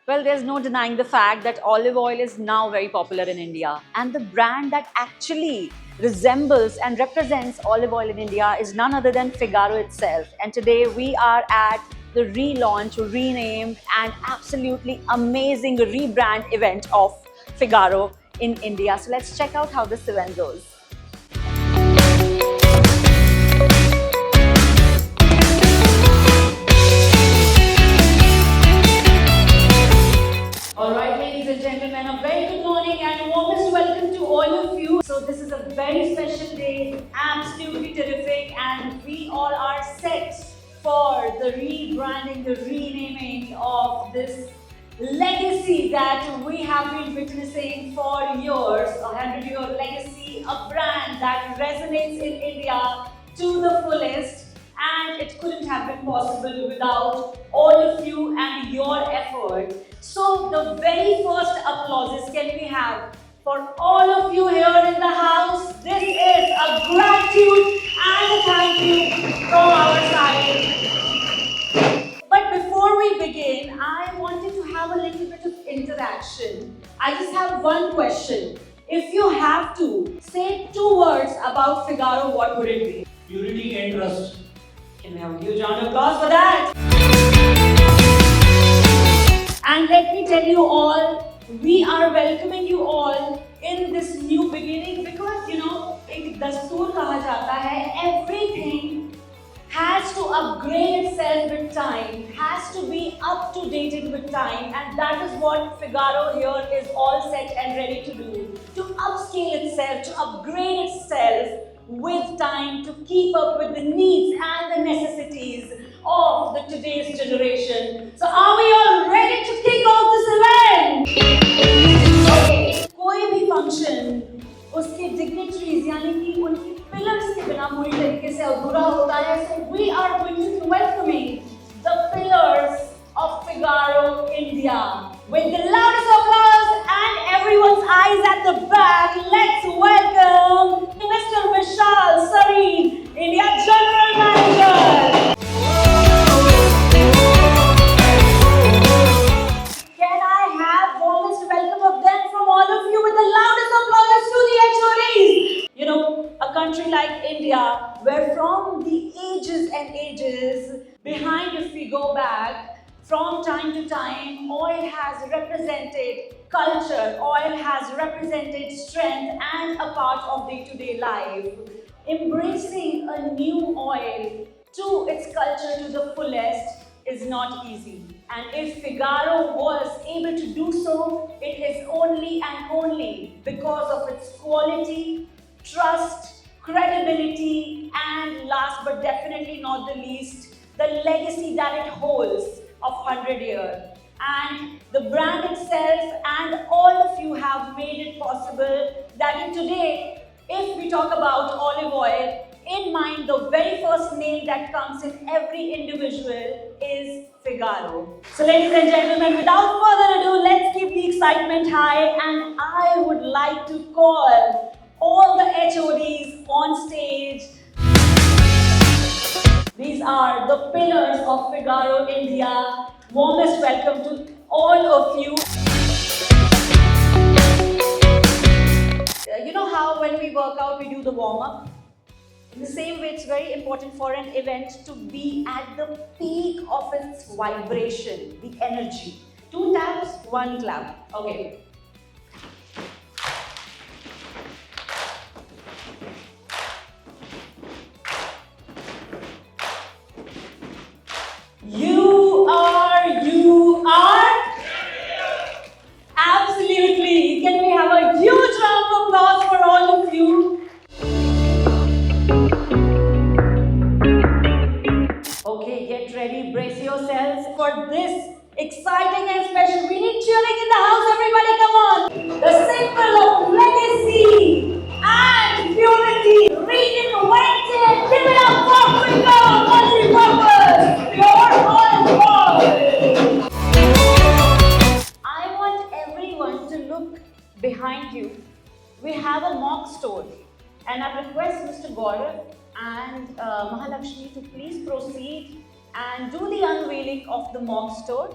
Well, there's no denying the fact that olive oil is now very popular in India. And the brand that actually resembles and represents olive oil in India is none other than Figaro itself. And today we are at the relaunch, renamed, and absolutely amazing rebrand event of Figaro in India. So let's check out how this event goes. Alright, ladies and gentlemen, a very good morning and warmest welcome to all of you. So this is a very special day, absolutely terrific, and we all are set for the rebranding, the renaming of this legacy that we have been witnessing for years, a 100-year legacy, a brand that resonates in India to the fullest. And it couldn't have been possible without all of you and your effort. So the very first applauses can we have for all of you here in the house. This is a gratitude and a thank you from our side. But before we begin, I wanted to have a little bit of interaction. I just have one question. If you have to say 2 words about Figaro, what would it be? Unity and trust. Can we have a huge round of applause for that? And let me tell you all, we are welcoming you all in this new beginning because, एक दस्तूर कहा जाता है, everything has to upgrade itself with time, has to be up to date with time, and that is what Figaro here is all set and ready to do. To upscale itself, to upgrade itself with time, to keep up with the needs and the necessities of the today's generation. So are we all ready to kick off this event? Okay. कोई भी function उसके dignitaries यानी कि उनकी pillars के बिना पूरी तरीके से अधूरा होता है. So we are going to be welcoming the pillars of Figaro India. With the loudest applause and everyone's eyes at the back, let's welcome Mr. Vishal Sareen, India General Manager. Can I have warmest welcome of them from all of you with the loudest applause to the HODs? A country like India, where from the ages and ages, behind if we go back, from time to time, oil has represented culture, oil has represented strength and a part of day-to-day life. Embracing a new oil to its culture to the fullest is not easy. And if Figaro was able to do so, it is only and only because of its quality, trust, credibility, and last but definitely not the least, the legacy that it holds of 100 years. And the brand itself and all of you have made it possible that in today, if we talk about olive oil, in mind the very first name that comes in every individual is Figaro. So ladies and gentlemen, without further ado, let's keep the excitement high, and I would like to call all the HODs on stage. These are the pillars of Figaro India. Warmest welcome to all of you. You know how when we work out, we do the warm-up? In the same way, it's very important for an event to be at the peak of its vibration, the energy. 2 taps, 1 clap. Okay. You are absolutely. Can we have a huge round of applause for all of you? Okay, get ready, brace yourselves for this exciting and special. We need cheering in the house, everybody, come on. The symbol of legacy and purity, reinvented. Give it up for Figaro multi-purpose, pure olive oil. I want everyone to look behind you. We have a mock store, and I request Mr. Gaurav and Mahalakshmi to please proceed and do the unveiling of the mock store.